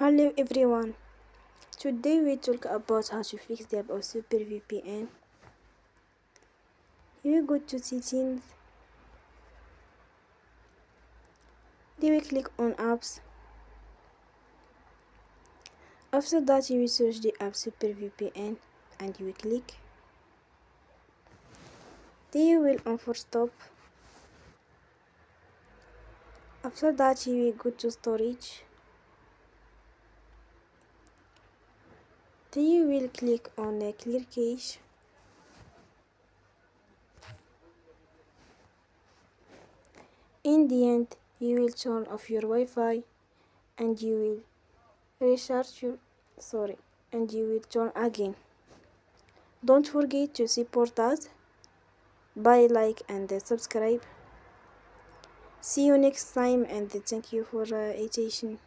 Hello everyone. Today we talk about how to fix the app of SuperVpn. Here we go to settings. Then we click on apps. After that you will search the app SuperVpn and you will click. Then you will on for stop. After that you will go to storage. Then you will click on clear cache. In the end, you will turn off your Wi-Fi and you will restart and you will turn again. Don't forget to support us by like and subscribe. See you next time and thank you for attention.